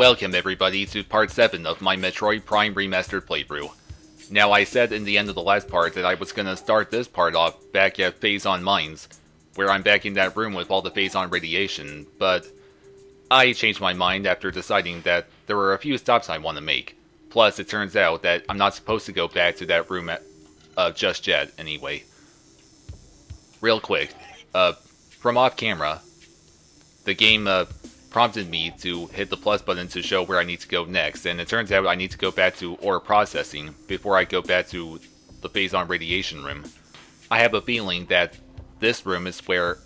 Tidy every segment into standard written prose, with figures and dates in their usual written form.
Welcome everybody to part 7 of my Metroid Prime Remastered playthrough. Now I said in the end of the last part that I was gonna start this part off back at Phazon Mines, where I'm back in that room with all the Phazon radiation, but I changed my mind after deciding that there were a few stops I want to make. Plus it turns out that I'm not supposed to go back to that room just yet anyway. Real quick, from off camera, the game prompted me to hit the plus button to show where I need to go next, and it turns out I need to go back to ore processing before I go back to the Phazon radiation room. I have a feeling that this room is where,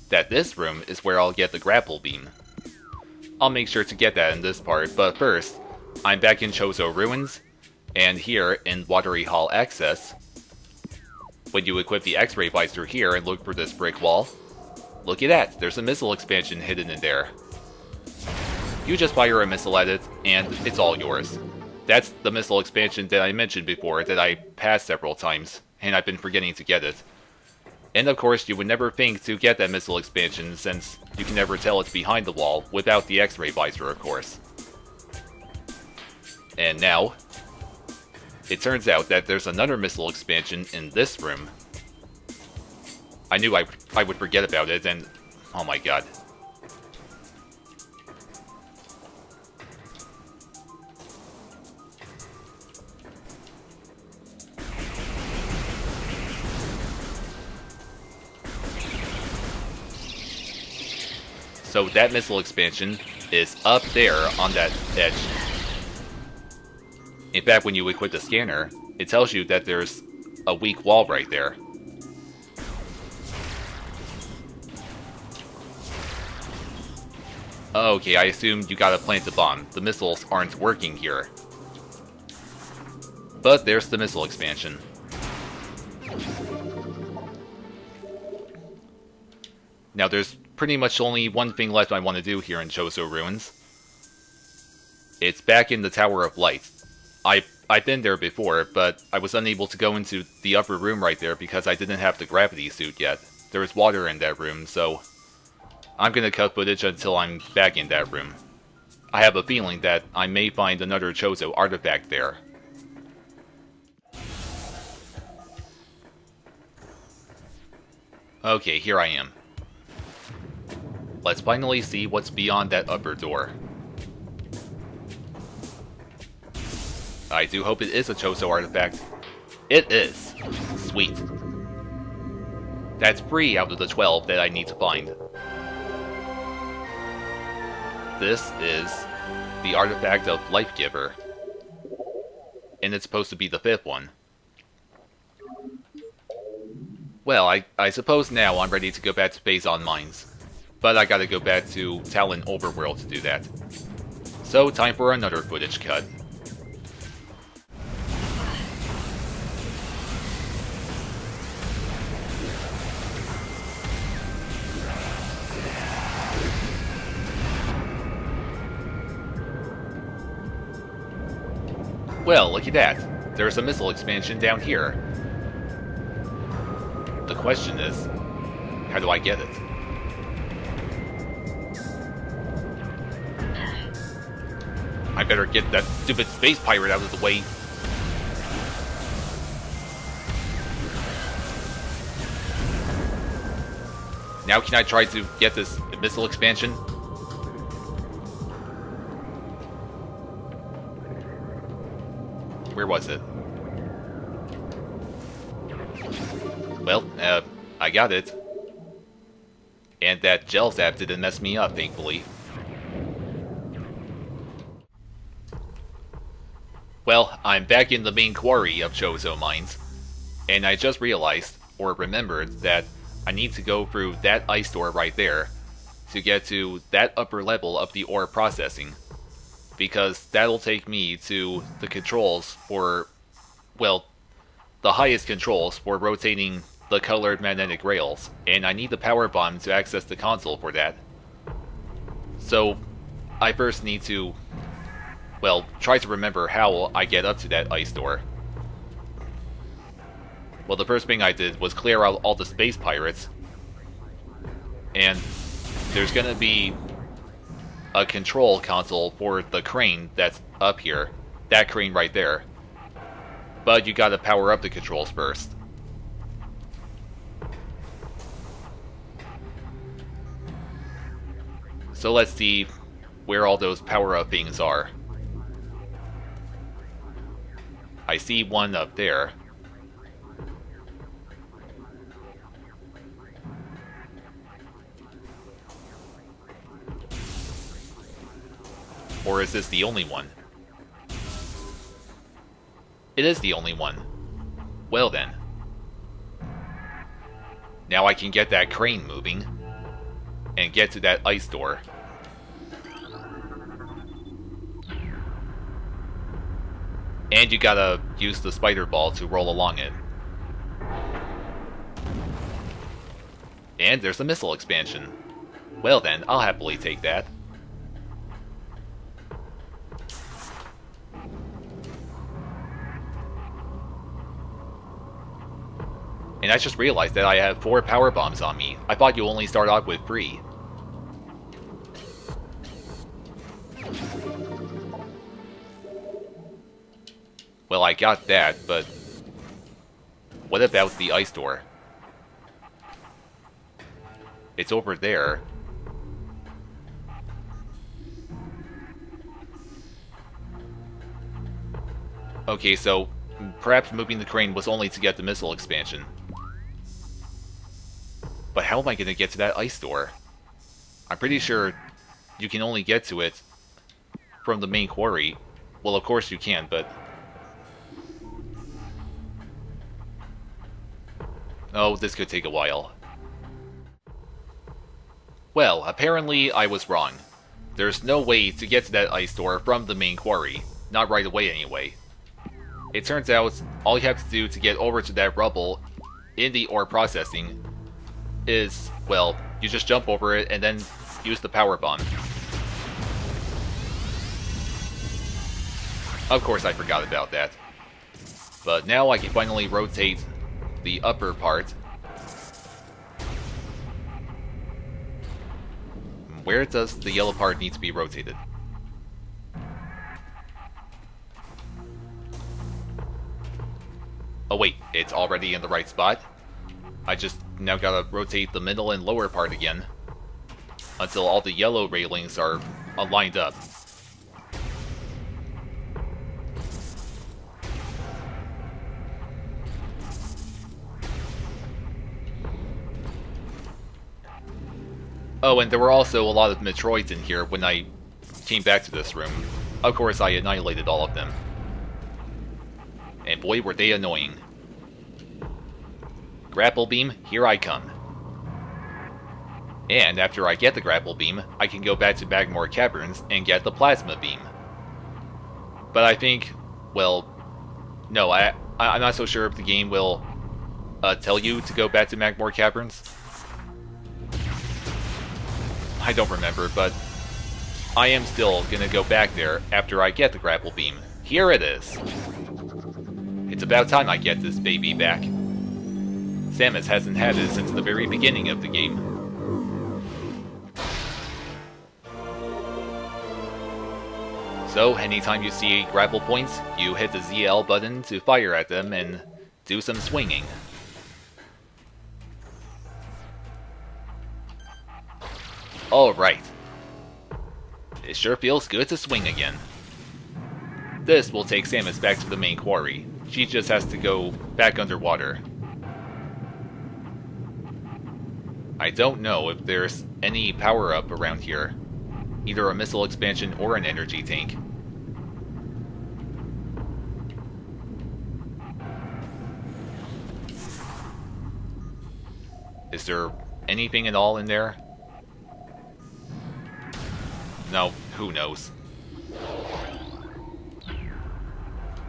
that this room is where I'll get the grapple beam. I'll make sure to get that in this part, but first, I'm back in Chozo Ruins, and here in Watery Hall Access, when you equip the X-ray visor here and look for this brick wall, look at that, there's a missile expansion hidden in there. You just fire a missile at it, and it's all yours. That's the missile expansion that I mentioned before that I passed several times, and I've been forgetting to get it. And of course, you would never think to get that missile expansion since you can never tell it's behind the wall without the X-ray visor, of course. And now, it turns out that there's another missile expansion in this room. I knew I would forget about it, and oh my god. So that missile expansion is up there on that edge. In fact, when you equip the scanner, it tells you that there's a weak wall right there. Okay, I assumed you gotta plant the bomb. The missiles aren't working here. But there's the missile expansion. Now there's pretty much only one thing left I want to do here in Chozo Ruins. It's back in the Tower of Light. I've been there before, but I was unable to go into the upper room right there because I didn't have the gravity suit yet. There was water in that room, so I'm gonna cut footage until I'm back in that room. I have a feeling that I may find another Chozo artifact there. Okay, here I am. Let's finally see what's beyond that upper door. I do hope it is a Chozo artifact. It is. Sweet. That's 3 out of the 12 that I need to find. This is the artifact of Life Giver. And it's supposed to be the 5th one. Well, I suppose now I'm ready to go back to Phazon Mines. But I gotta go back to Talon Overworld to do that. So, time for another footage cut. Well, look at that. There's a missile expansion down here. The question is, how do I get it? I better get that stupid space pirate out of the way. Now can I try to get this missile expansion? Where was it? Well, I got it. And that gel zap didn't mess me up, thankfully. Well, I'm back in the main quarry of Chozo Mines, and I just realized, or remembered, that I need to go through that ice door right there to get to that upper level of the ore processing, because that'll take me to the controls for, well, the highest controls for rotating the colored magnetic rails, and I need the power bomb to access the console for that. So, I first need to, well, try to remember how I get up to that ice door. Well, the first thing I did was clear out all the space pirates. And there's gonna be a control console for the crane that's up here. That crane right there. But you gotta power up the controls first. So let's see where all those power-up things are. I see one up there. Or is this the only one? It is the only one. Well then. Now I can get that crane moving and get to that ice door. And you gotta use the spider ball to roll along it. And there's a missile expansion. Well then, I'll happily take that. And I just realized that I have 4 power bombs on me. I thought you only start off with 3. Well, I got that, but what about the ice door? It's over there. Okay, so perhaps moving the crane was only to get the missile expansion. But how am I going to get to that ice door? I'm pretty sure you can only get to it from the main quarry. Well, of course you can, but... oh, this could take a while. Well, apparently I was wrong. There's no way to get to that ice door from the main quarry. Not right away, anyway. It turns out, all you have to do to get over to that rubble in the ore processing is, well, you just jump over it and then use the power bomb. Of course I forgot about that. But now I can finally rotate the upper part. Where does the yellow part need to be rotated? Oh wait, it's already in the right spot? I just now gotta rotate the middle and lower part again until all the yellow railings are lined up. Oh, and there were also a lot of Metroids in here when I came back to this room. Of course, I annihilated all of them. And boy, were they annoying. Grapple beam, here I come. And after I get the grapple beam, I can go back to Magmore Caverns and get the plasma beam. But I think, well, no, I'm not so sure if the game will tell you to go back to Magmore Caverns. I don't remember, but I am still gonna go back there after I get the grapple beam. Here it is. It's about time I get this baby back. Samus hasn't had it since the very beginning of the game. So, anytime you see grapple points, you hit the ZL button to fire at them and do some swinging. Alright. It sure feels good to swing again. This will take Samus back to the main quarry. She just has to go back underwater. I don't know if there's any power-up around here. Either a missile expansion or an energy tank. Is there anything at all in there? No, who knows.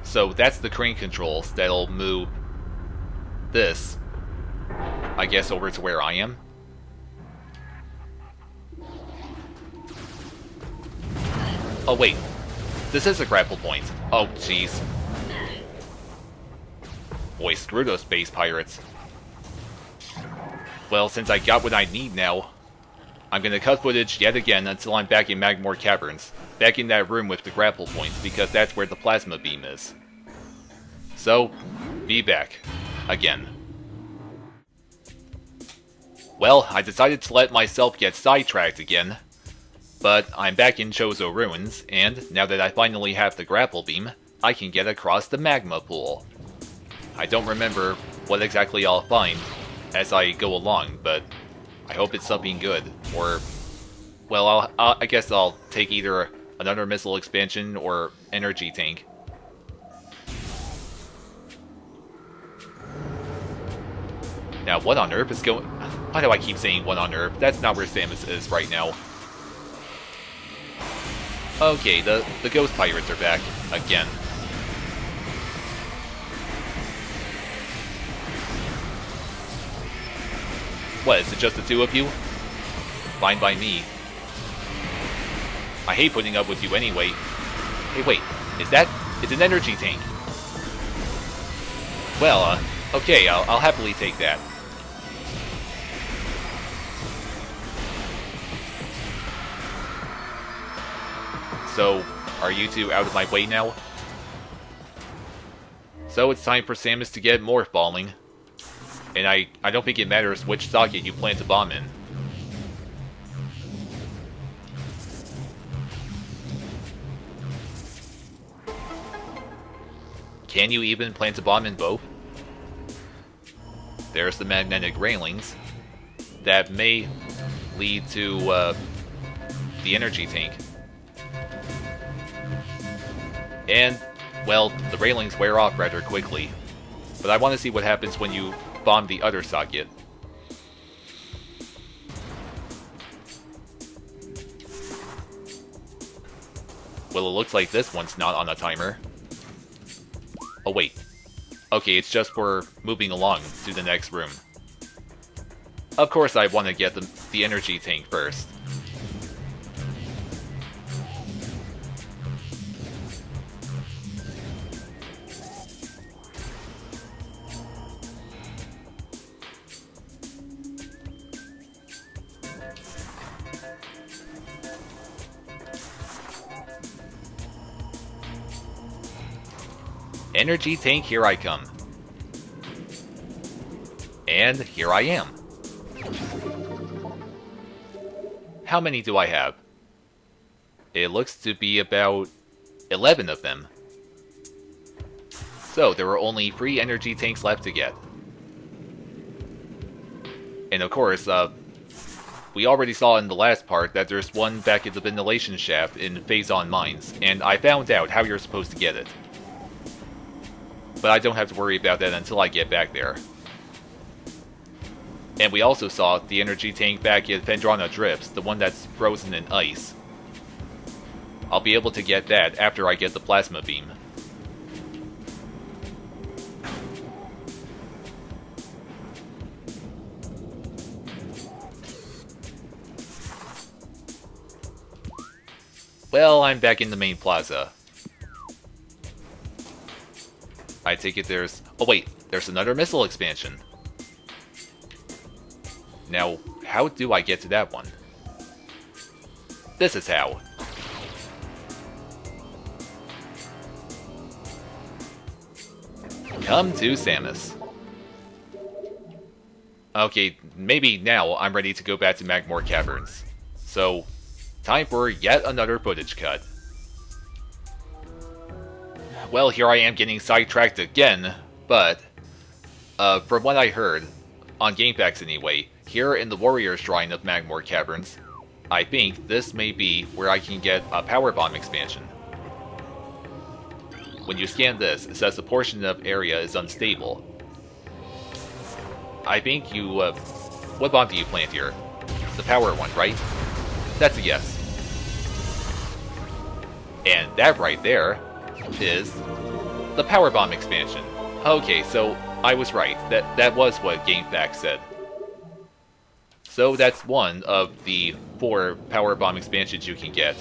So that's the crane controls that'll move this, I guess, over to where I am. Oh wait, this is a grapple point. Oh jeez. Boy, screw those space pirates. Well, since I got what I need now, I'm gonna cut footage yet again until I'm back in Magmore Caverns, back in that room with the grapple points, because that's where the plasma beam is. So, be back. Again. Well, I decided to let myself get sidetracked again, but I'm back in Chozo Ruins, and now that I finally have the grapple beam, I can get across the magma pool. I don't remember what exactly I'll find as I go along, but I hope it's something good, or, well, I guess I'll take either another missile expansion or energy tank. Now, what on earth is going... Why do I keep saying what on earth? That's not where Samus is right now. Okay, the ghost pirates are back again. What, is it just the two of you? Fine by me. I hate putting up with you anyway. Hey, wait, it's an energy tank. Well, okay, I'll happily take that. So, are you two out of my way now? So it's time for Samus to get morph bombing. And I don't think it matters which socket you plant a bomb in. Can you even plant a bomb in both? There's the magnetic railings. That may lead to the energy tank. And, well, the railings wear off rather quickly. But I want to see what happens when you bomb the other socket. Well, it looks like this one's not on a timer. Oh, wait. Okay, it's just for moving along to the next room. Of course I want to get the energy tank first. Energy tank, here I come. And here I am. How many do I have? It looks to be about 11 of them. So there are only 3 energy tanks left to get. And of course, we already saw in the last part that there's one back at the ventilation shaft in Phazon Mines, and I found out how you're supposed to get it. But I don't have to worry about that until I get back there. And we also saw the energy tank back at Phendrana Drifts, the one that's frozen in ice. I'll be able to get that after I get the plasma beam. Well, I'm back in the main plaza. I take it there's... Oh wait, there's another missile expansion. Now, how do I get to that one? This is how. Come to Samus. Okay, maybe now I'm ready to go back to Magmore Caverns. So, time for yet another footage cut. Well, here I am getting sidetracked again, but from what I heard, on GameFAQs anyway, here in the Warrior Shrine of Magmore Caverns, I think this may be where I can get a Power Bomb expansion. When you scan this, it says a portion of area is unstable. I think you, what bomb do you plant here? The power one, right? That's a yes. And that right there is the Power Bomb expansion. Okay, so I was right. That was what GameFAQs said. So that's one of the 4 Power Bomb expansions you can get.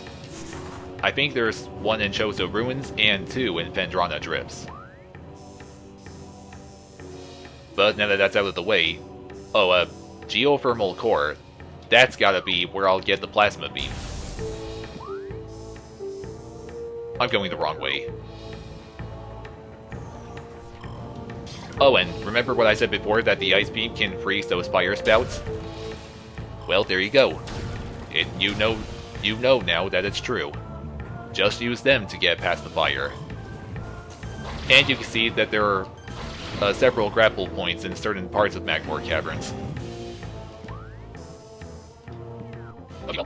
I think there's 1 in Chozo Ruins and 2 in Phendrana Drifts. But now that that's out of the way, geothermal core. That's gotta be where I'll get the plasma beam. I'm going the wrong way. Oh, and remember what I said before, that the ice beam can freeze those fire spouts? Well, there you go. You know now that it's true. Just use them to get past the fire. And you can see that there are several grapple points in certain parts of Magmore Caverns. Okay.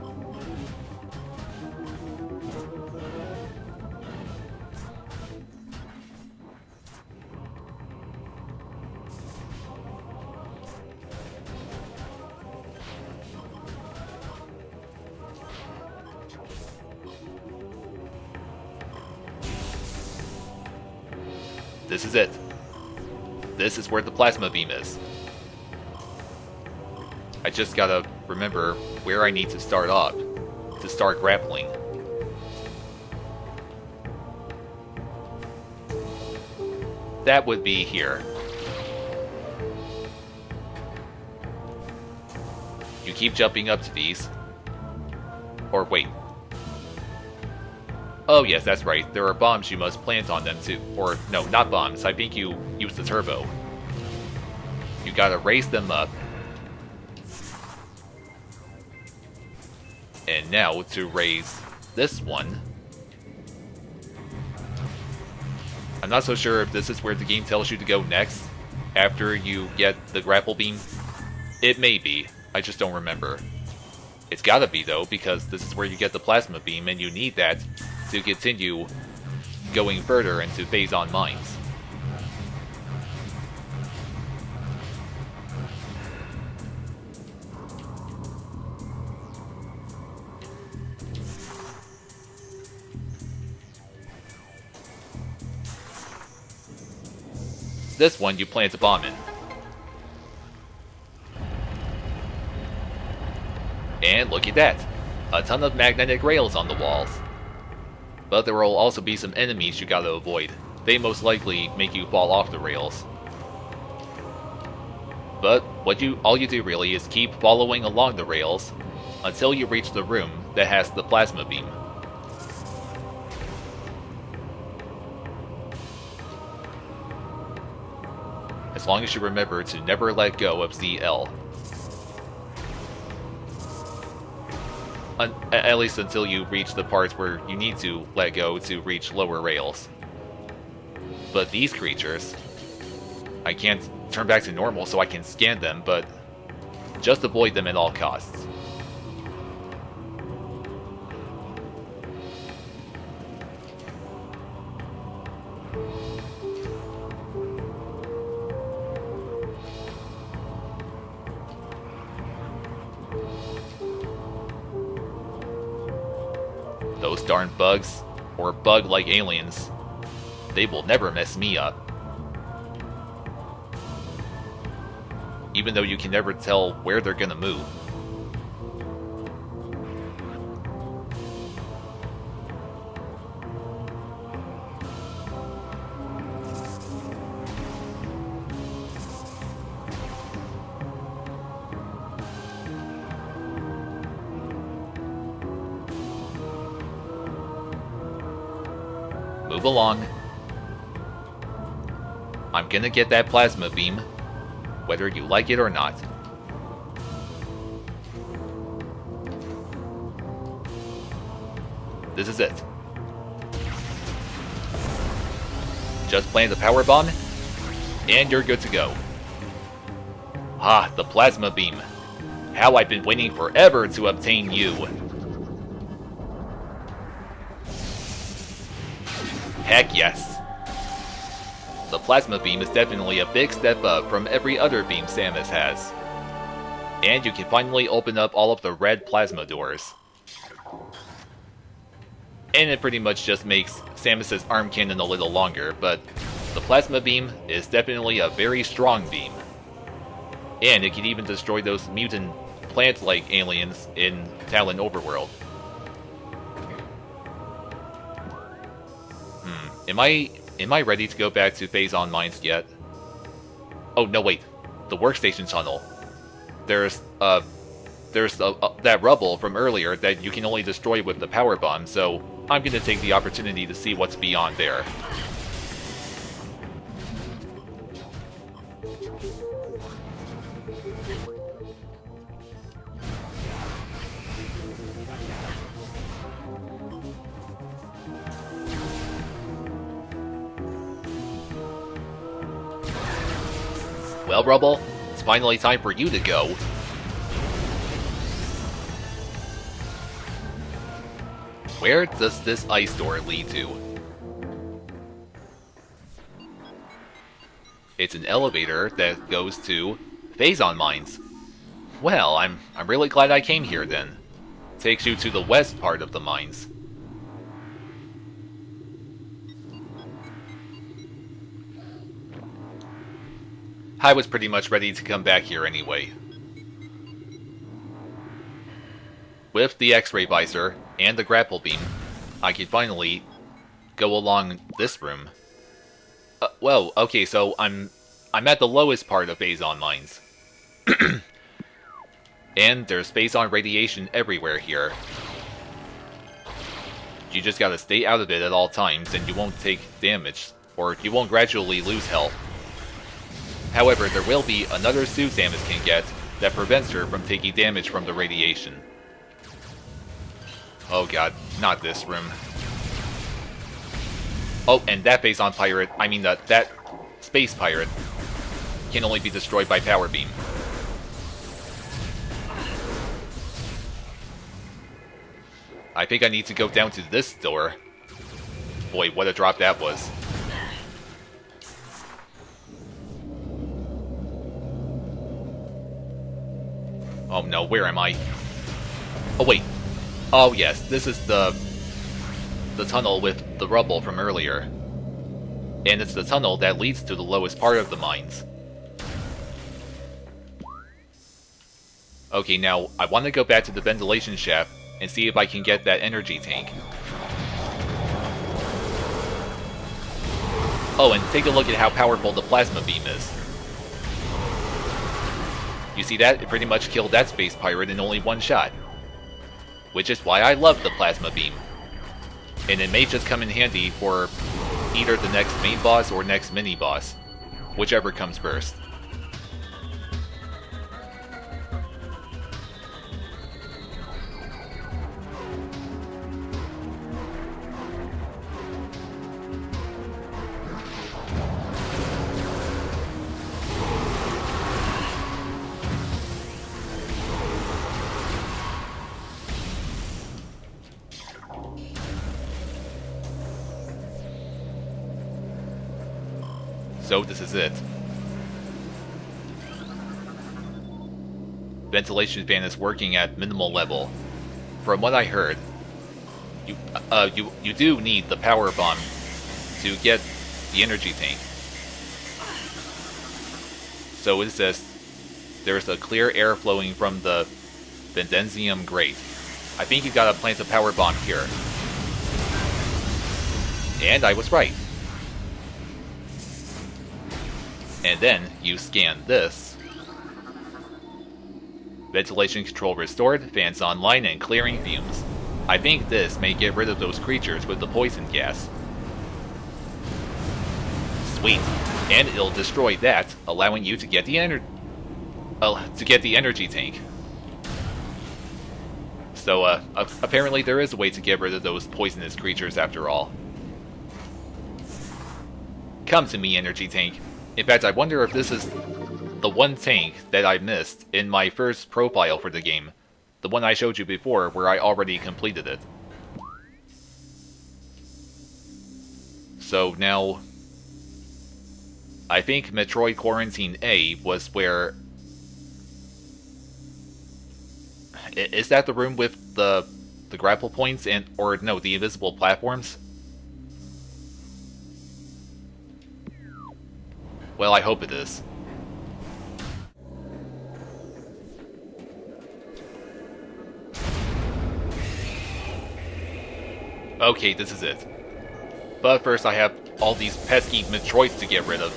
This is it. This is where the plasma beam is. I just gotta remember where I need to start off to start grappling. That would be here. You keep jumping up to these. Or wait. Oh yes, that's right. There are bombs you must plant on them too. Or, no, not bombs. I think you use the turbo. You gotta raise them up. And now to raise this one. I'm not so sure if this is where the game tells you to go next, after you get the grapple beam. It may be. I just don't remember. It's gotta be though, because this is where you get the plasma beam, and you need that to continue going further into Phazon Mines. This one you plant a bomb in. And look at that! A ton of magnetic rails on the walls. But there will also be some enemies you gotta avoid. They most likely make you fall off the rails. But all you do really is keep following along the rails until you reach the room that has the plasma beam. As long as you remember to never let go of ZL. At least until you reach the parts where you need to let go to reach lower rails. But these creatures, I can't turn back to normal so I can scan them, but just avoid them at all costs. Those darn bugs, or bug-like aliens, they will never mess me up. Even though you can never tell where they're gonna move. Move along. I'm gonna get that plasma beam, whether you like it or not. This is it. Just plant the power bomb, and you're good to go. Ah, the plasma beam. How I've been waiting forever to obtain you. Heck yes. The plasma beam is definitely a big step up from every other beam Samus has. And you can finally open up all of the red plasma doors. And it pretty much just makes Samus's arm cannon a little longer, but the plasma beam is definitely a very strong beam. And it can even destroy those mutant plant-like aliens in Talon Overworld. Am I ready to go back to Phazon Mines yet? Oh, no, wait. The workstation tunnel. There's there's that rubble from earlier that you can only destroy with the power bomb, so I'm going to take the opportunity to see what's beyond there. Well, Rubble, it's finally time for you to go. Where does this ice door lead to? It's an elevator that goes to Phazon Mines. Well, I'm really glad I came here then. Takes you to the west part of the mines. I was pretty much ready to come back here anyway. With the X-ray visor and the grapple beam, I can finally go along this room. Well, okay, so I'm at the lowest part of Phazon Mines. And there's Phazon radiation everywhere here. You just gotta stay out of it at all times and you won't take damage, or you won't gradually lose health. However, there will be another suit Samus can get that prevents her from taking damage from the radiation. Oh god, not this room. Oh, and that Phazon pirate, that space pirate, can only be destroyed by power beam. I think I need to go down to this door. Boy, what a drop that was. Oh no, where am I? Oh wait. Oh yes, this is the tunnel with the rubble from earlier. And it's the tunnel that leads to the lowest part of the mines. Okay, now I want to go back to the ventilation shaft and see if I can get that energy tank. Oh, and take a look at how powerful the plasma beam is. You see that? It pretty much killed that space pirate in only one shot. Which is why I love the plasma beam. And it may just come in handy for either the next main boss or next mini-boss. Whichever comes first. So this is it. Ventilation fan is working at minimal level. From what I heard, you do need the power bomb to get the energy tank. So it says there's a clear air flowing from the Vendenzium grate. I think you gotta plant a power bomb here. And I was right. And then you scan this. Ventilation control restored, fans online, and clearing fumes. I think this may get rid of those creatures with the poison gas. Sweet. And it'll destroy that, allowing you to get the energy tank. So, apparently there is a way to get rid of those poisonous creatures after all. Come to me, energy tank. In fact, I wonder if this is the one tank that I missed in my first profile for the game. The one I showed you before, where I already completed it. So now, I think Metroid Quarantine A was where... Is that the room with the grapple points and, or no, the invisible platforms? Well, I hope it is. Okay, this is it. But first I have all these pesky Metroids to get rid of.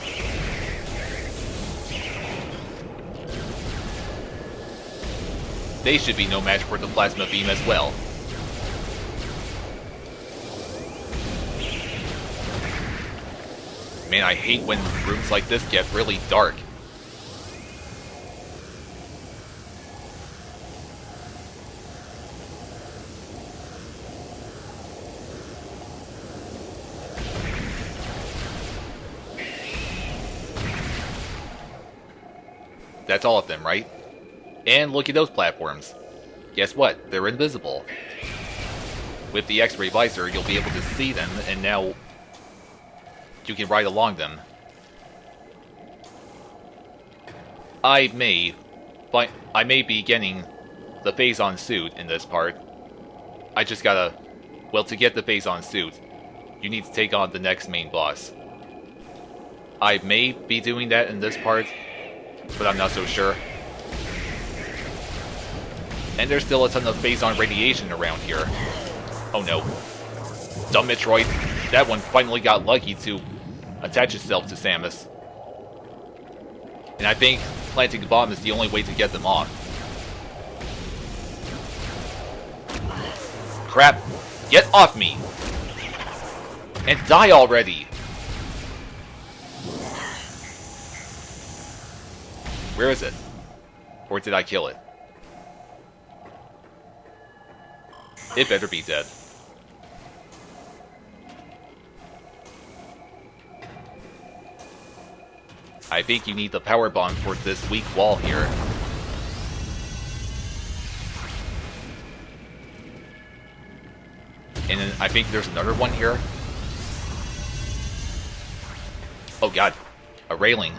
they should be no match for the plasma beam as well. Man, I hate when rooms like this get really dark. That's all of them, right? And look at those platforms. Guess what? They're invisible. With the X-ray visor, you'll be able to see them, and now you can ride along them. I may be getting the phase-on suit in this part. I just gotta... Well, to get the phase-on suit, you need to take on the next main boss. I may be doing that in this part, but I'm not so sure. And there's still a ton of phase-on radiation around here. Oh no. Dumb Metroid. That one finally got lucky to attach itself to Samus. And I think planting the bomb is the only way to get them off. Crap! Get off me! And die already! Where is it? Or did I kill it? It better be dead. I think you need the power bomb for this weak wall here. And then I think there's another one here. Oh god, a railing.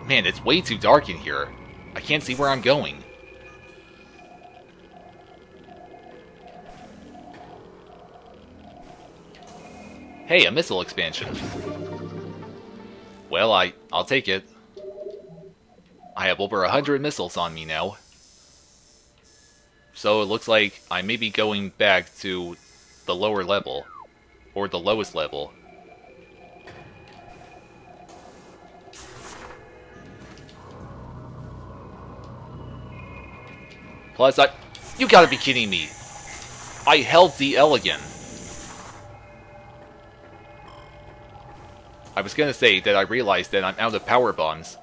Man, it's way too dark in here. I can't see where I'm going. Hey, a missile expansion. Well, I'll take it. I have over 100 missiles on me now. So it looks like I may be going back to the lower level. Or the lowest level. Plus, you gotta be kidding me! I held the L again. I was gonna say that I realized that I'm out of power bombs.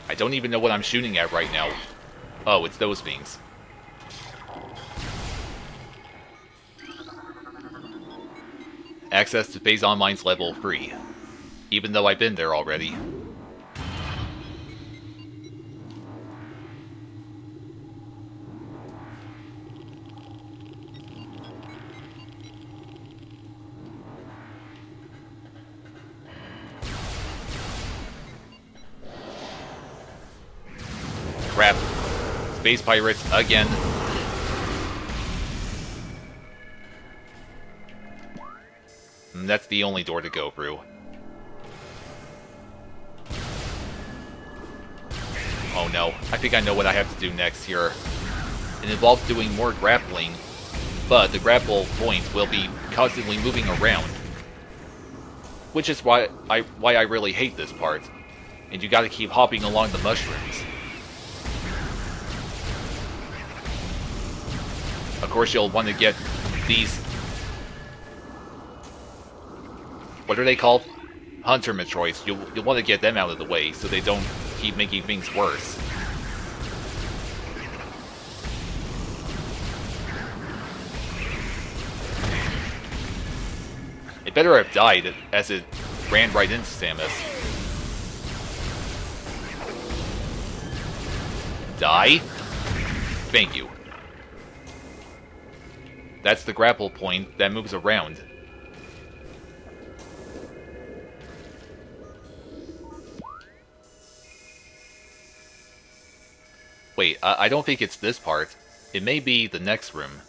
I don't even know what I'm shooting at right now. Oh, it's those things. Access to Phase Online's level free, even though I've been there already. Crap. Space pirates again. That's the only door to go through. Oh no, I think I know what I have to do next here. It involves doing more grappling, but the grapple points will be constantly moving around. Which is why I really hate this part. And you gotta keep hopping along the mushrooms. Of course you'll want to get these... What are they called? Hunter Metroids. You'll want to get them out of the way so they don't keep making things worse. It better have died as it ran right into Samus. Die? Thank you. That's the grapple point that moves around. Wait, I don't think it's this part. It may be the next room.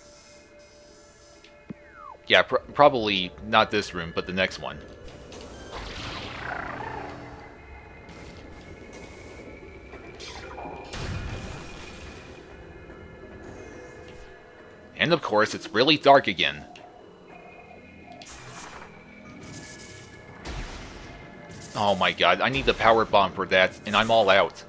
Yeah, probably not this room, but the next one. And of course, it's really dark again. Oh my god, I need the power bomb for that, and I'm all out.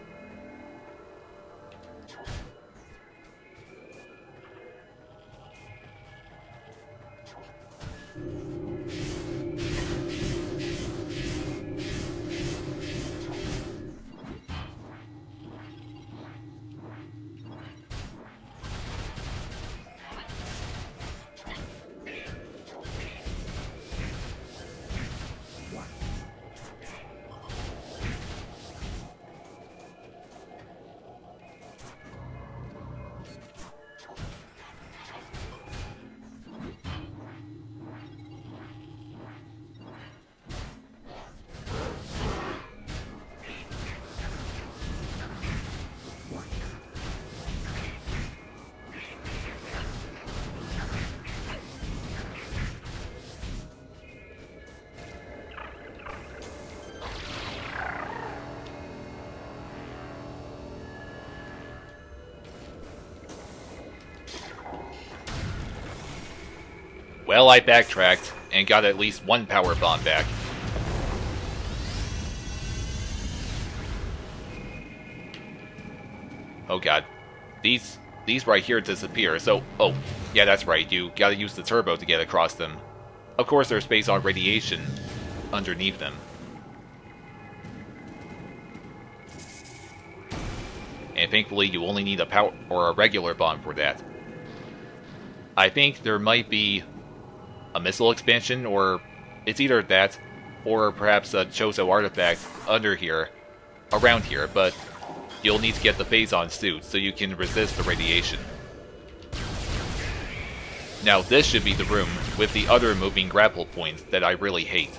Well, I backtracked, and got at least one power bomb back. Oh god. These right here disappear, so... Oh, yeah, that's right, you gotta use the turbo to get across them. Of course, there's space on radiation underneath them. And thankfully, you only need a power or a regular bomb for that. I think there might be a missile expansion, or it's either that, or perhaps a Chozo artifact under here, around here, but you'll need to get the Phazon suit so you can resist the radiation. Now this should be the room with the other moving grapple points that I really hate.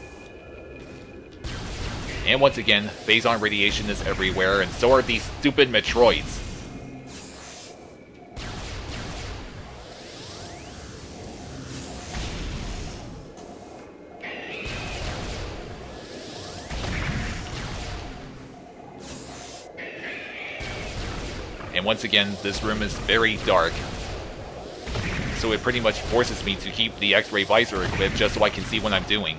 And once again, Phazon radiation is everywhere, and so are these stupid Metroids. And once again, this room is very dark, so it pretty much forces me to keep the X-ray visor equipped just so I can see what I'm doing.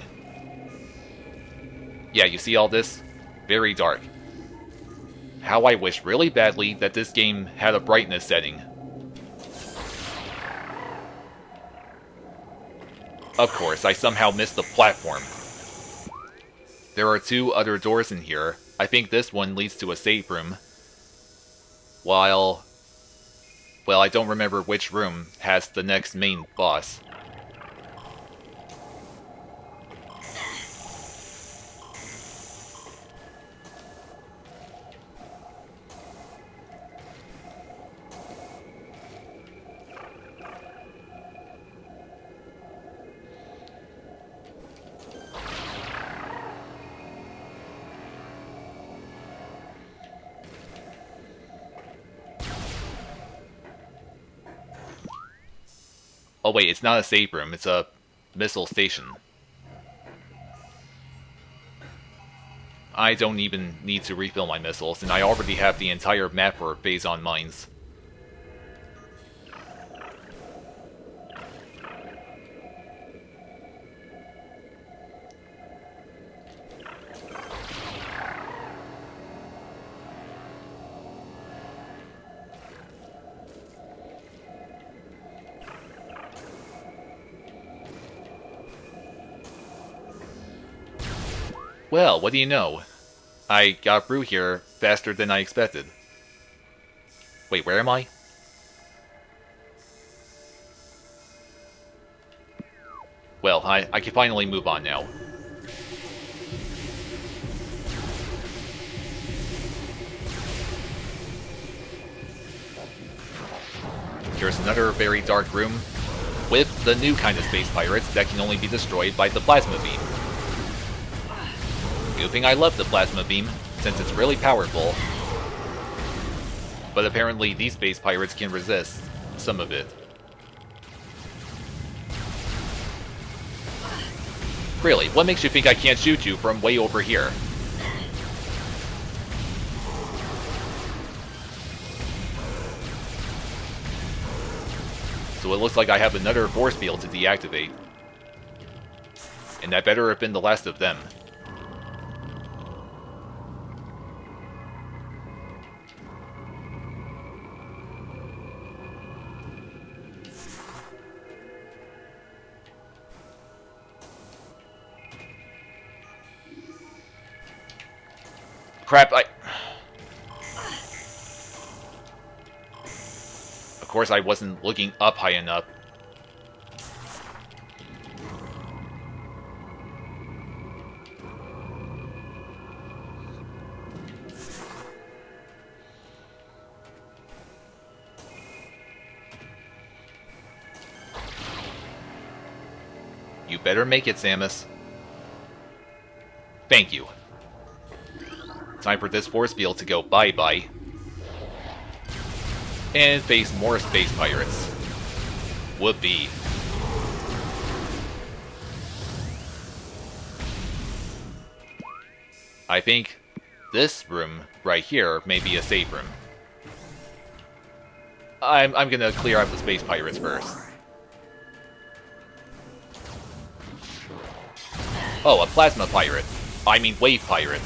Yeah, you see all this? Very dark. How I wish really badly that this game had a brightness setting. Of course, I somehow missed the platform. There are two other doors in here. I think this one leads to a save room. While, well, I don't remember which room has the next main boss. Oh wait, it's not a save room, it's a missile station. I don't even need to refill my missiles, and I already have the entire map for Phazon mines. Well, what do you know? I got through here faster than I expected. Wait, where am I? Well, I can finally move on now. Here's another very dark room with the new kind of space pirates that can only be destroyed by the plasma beam. Good thing I love the plasma beam, since it's really powerful. But apparently these space pirates can resist some of it. Really, what makes you think I can't shoot you from way over here? So So it looks like I have another force field to deactivate. And that better have been the last of them. Crap, Of course I wasn't looking up high enough. You better make it, Samus. Thank you. Time for this force field to go bye-bye. And face more space pirates. Whoopee. I think this room right here may be a save room. I'm gonna clear out the space pirates first. Oh, a plasma pirate. I mean wave pirate.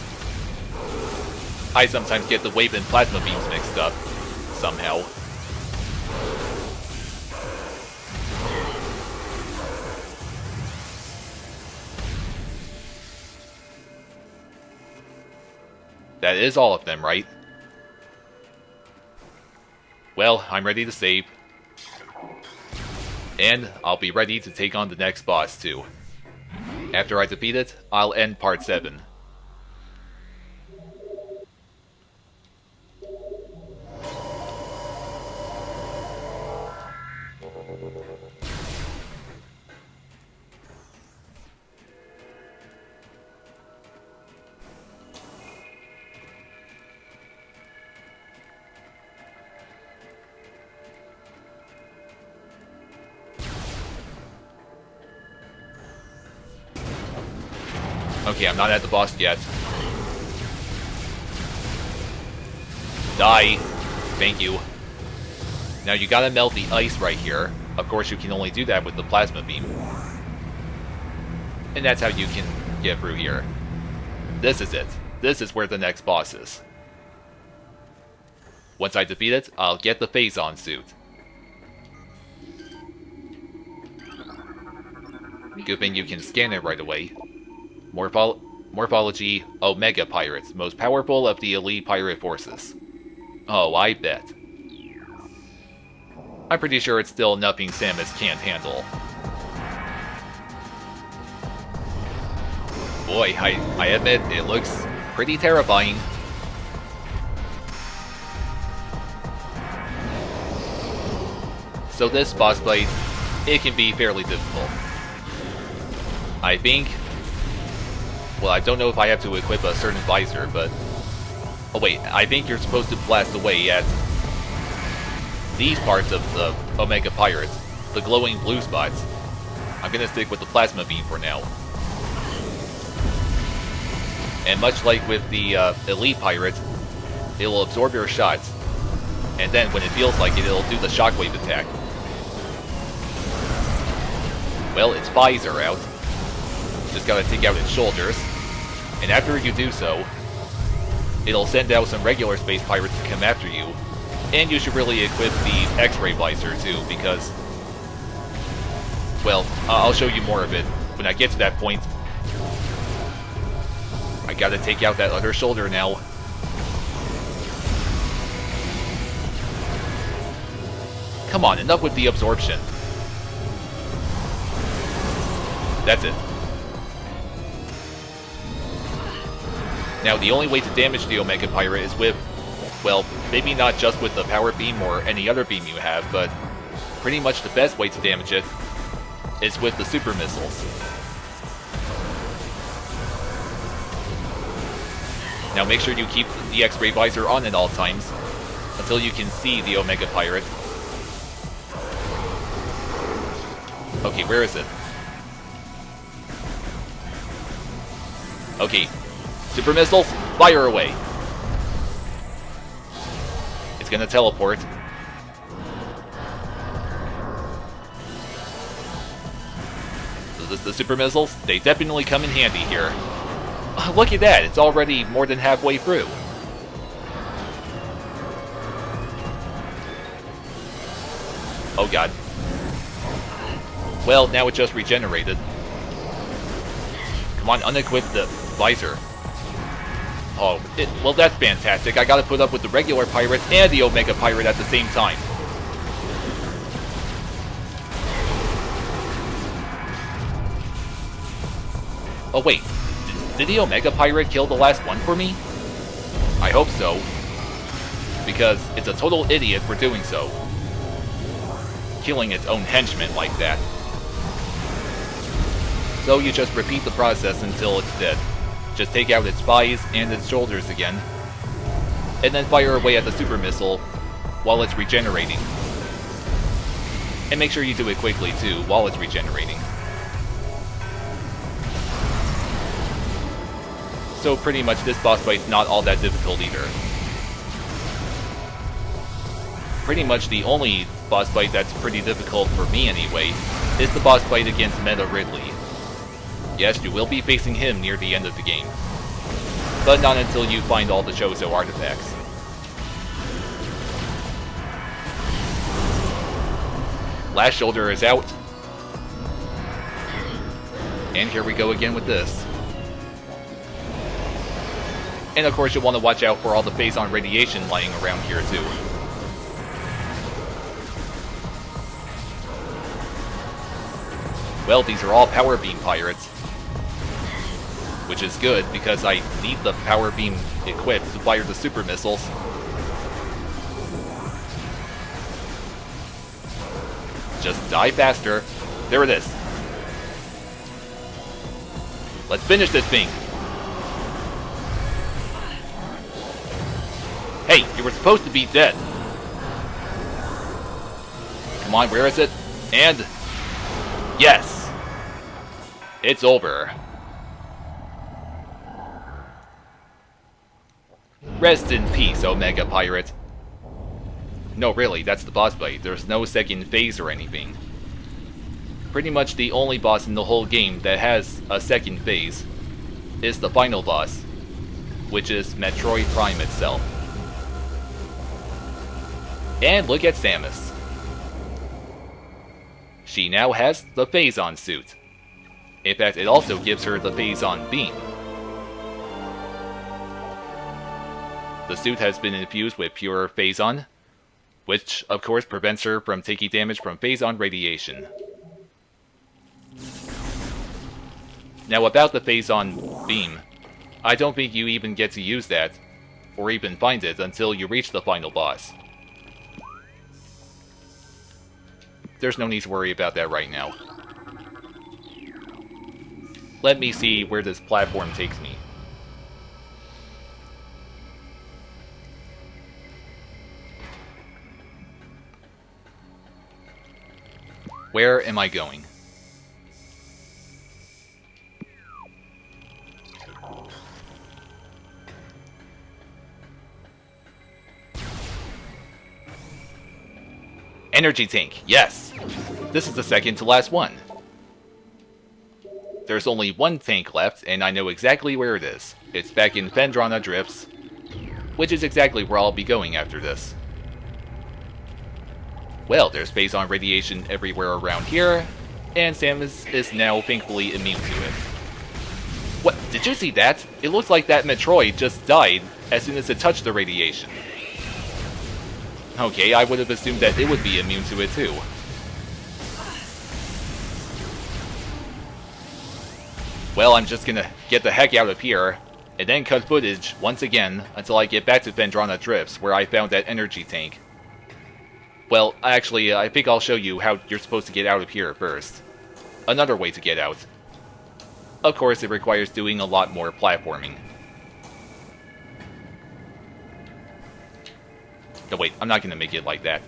I sometimes get the wave and plasma beams mixed up. Somehow. That is all of them, right? Well, I'm ready to save. And I'll be ready to take on the next boss, too. After I defeat it, I'll end Part 7. Okay, I'm not at the boss yet. Die! Thank you. Now you gotta melt the ice right here. Of course you can only do that with the plasma beam. And that's how you can get through here. This is it. This is where the next boss is. Once I defeat it, I'll get the Phazon suit. Good thing you can scan it right away. Morphology Omega Pirates, most powerful of the elite pirate forces. Oh, I bet. I'm pretty sure it's still nothing Samus can't handle. Boy, I admit, it looks pretty terrifying. So this boss fight, it can be fairly difficult. I think... Well, I don't know if I have to equip a certain visor, but... Oh wait, I think you're supposed to blast away at these parts of the Omega Pirates, the glowing blue spots. I'm gonna stick with the plasma beam for now. And much like with the elite pirate, it will absorb your shots, and then when it feels like it, it'll do the shockwave attack. Well, its thighs are out. Just gotta take out its shoulders. And after you do so, it'll send out some regular space pirates to come after you. And you should really equip the X-ray visor too, because... Well, I'll show you more of it when I get to that point. I gotta take out that other shoulder now. Come on, enough with the absorption. That's it. Now, the only way to damage the Omega Pirate is with, well, maybe not just with the power beam or any other beam you have, but pretty much the best way to damage it is with the super missiles. Now make sure you keep the X-ray visor on at all times until you can see the Omega Pirate. Okay, where is it? Okay. Super missiles, fire away. It's gonna teleport. The super missiles, they definitely come in handy here. Look at that, it's already more than halfway through. Oh god. Well, now it just regenerated. Come on, unequip the visor. Oh, well that's fantastic. I gotta put up with the regular pirates and the Omega Pirate at the same time. Oh wait, did the Omega Pirate kill the last one for me? I hope so. Because it's a total idiot for doing so. Killing its own henchmen like that. So you just repeat the process until it's dead. Just take out its spies and its shoulders again. And then fire away at the super missile while it's regenerating. And make sure you do it quickly too, while it's regenerating. So pretty much this boss fight's not all that difficult either. Pretty much the only boss fight that's pretty difficult for me anyway is the boss fight against Meta Ridley. Yes, you will be facing him near the end of the game. But not until you find all the Chozo artifacts. Last shoulder is out. And here we go again with this. And of course you'll want to watch out for all the phase-on radiation lying around here too. Well, these are all power beam pirates. Which is good, because I need the power beam equipped to fire the super missiles. Just die faster. There it is. Let's finish this thing. Hey, you were supposed to be dead. Come on, where is it? And... yes! It's over. Rest in peace, Omega Pirate. No, really, that's the boss fight. There's no second phase or anything. Pretty much the only boss in the whole game that has a second phase is the final boss, which is Metroid Prime itself. And look at Samus. She now has the phase-on suit. In fact, it also gives her the phase-on beam. The suit has been infused with pure phase-on, which of course prevents her from taking damage from phase-on radiation. Now about the phase-on beam, I don't think you even get to use that, or even find it until you reach the final boss. There's no need to worry about that right now. Let me see where this platform takes me. Where am I going? Energy tank, yes! This is the second to last one. There's only one tank left, and I know exactly where it is. It's back in Phendrana Drifts, which is exactly where I'll be going after this. Well, there's phase-on radiation everywhere around here, and Samus is now thankfully immune to it. What? Did you see that? It looks like that Metroid just died as soon as it touched the radiation. Okay, I would have assumed that it would be immune to it too. Well, I'm just gonna get the heck out of here, and then cut footage once again until I get back to Phendrana Drifts, where I found that energy tank. Well, actually, I think I'll show you how you're supposed to get out of here first. Another way to get out. Of course, it requires doing a lot more platforming. No, wait, I'm not gonna make it like that.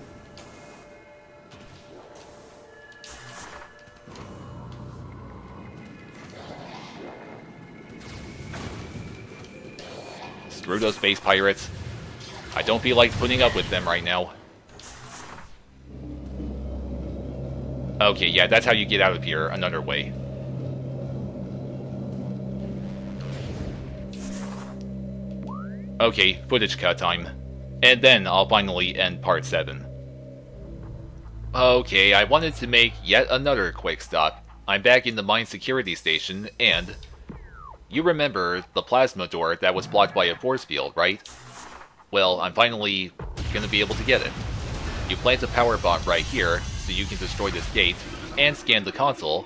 Screw those space pirates. I don't feel like putting up with them right now. Okay, yeah, that's how you get out of here, another way. Okay, footage cut time. And then I'll finally end part 7. Okay, I wanted to make yet another quick stop. I'm back in the mine security station, and... You remember the plasma door that was blocked by a force field, right? Well, I'm finally gonna be able to get it. You plant a power bomb right here, so you can destroy this gate, and scan the console,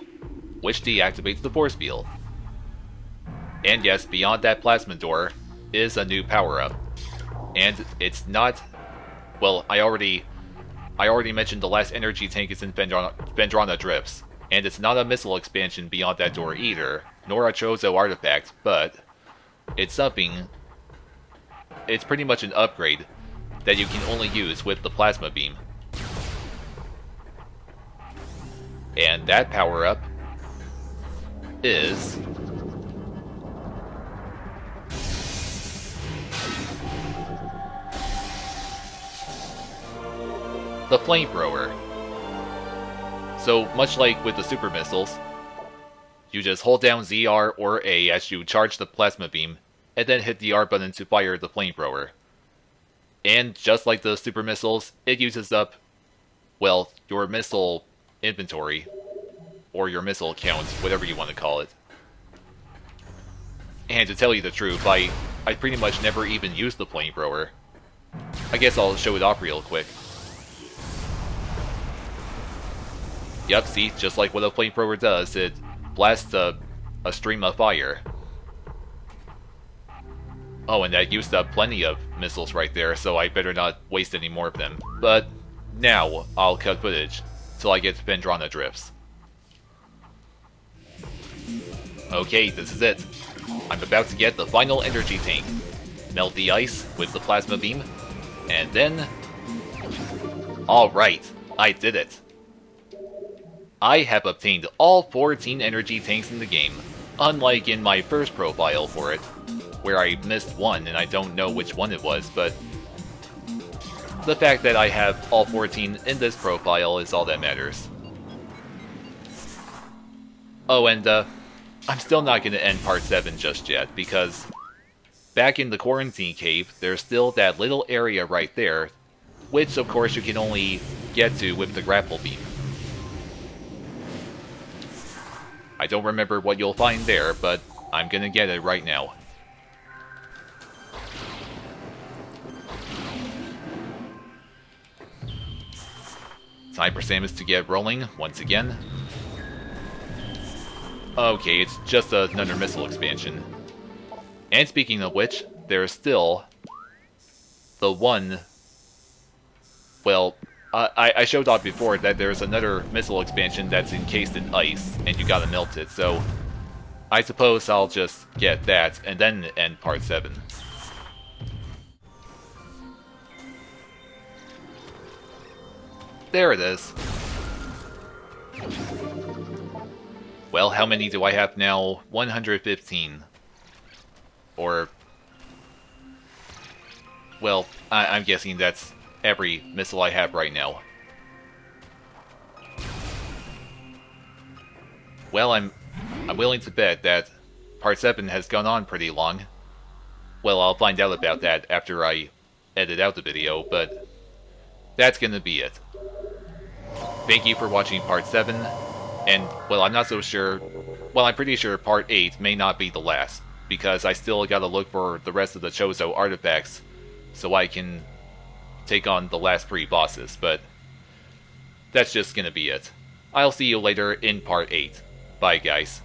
which deactivates the force field. And yes, beyond that plasma door is a new power-up. And it's not... Well, I already mentioned the last energy tank is in Vendrana Drifts, and it's not a missile expansion beyond that door either, nor a Chozo artifact, but it's something... It's pretty much an upgrade that you can only use with the plasma beam. And that power-up is... the flamethrower. So, much like with the super missiles, you just hold down ZR or A as you charge the plasma beam, and then hit the R button to fire the flamethrower. And just like the super missiles, it uses up, well, your missile inventory, or your missile count, whatever you want to call it. And to tell you the truth, I pretty much never even used the flamethrower. I guess I'll show it off real quick. Yup, see, just like what a flamethrower does, it blasts a stream of fire. Oh, and that used up plenty of missiles right there, so I better not waste any more of them. But now, I'll cut footage till I get to Vendrana Drifts. Okay, this is it. I'm about to get the final energy tank. Melt the ice with the plasma beam, and then... Alright, I did it. I have obtained all 14 energy tanks in the game, unlike in my first profile for it, where I missed one and I don't know which one it was, but the fact that I have all 14 in this profile is all that matters. Oh, and I'm still not going to end part 7 just yet, because back in the quarantine cave, there's still that little area right there, which of course you can only get to with the grapple beam. I don't remember what you'll find there, but I'm gonna get it right now. Time for Samus to get rolling once again. Okay, it's just another missile expansion. And speaking of which, there's still the one... Well, I showed off before that there's another missile expansion that's encased in ice, and you gotta melt it, so I suppose I'll just get that, and then end part 7. There it is. Well, how many do I have now? 115. Or... Well, I'm guessing that's every missile I have right now. Well, I'm willing to bet that part 7 has gone on pretty long. Well, I'll find out about that after I edit out the video, but that's gonna be it. Thank you for watching part 7, and, well, I'm not so sure... Well, I'm pretty sure part 8 may not be the last, because I still gotta look for the rest of the Chozo artifacts so I can take on the last 3 bosses, but that's just gonna be it. I'll see you later in part 8. Bye, guys.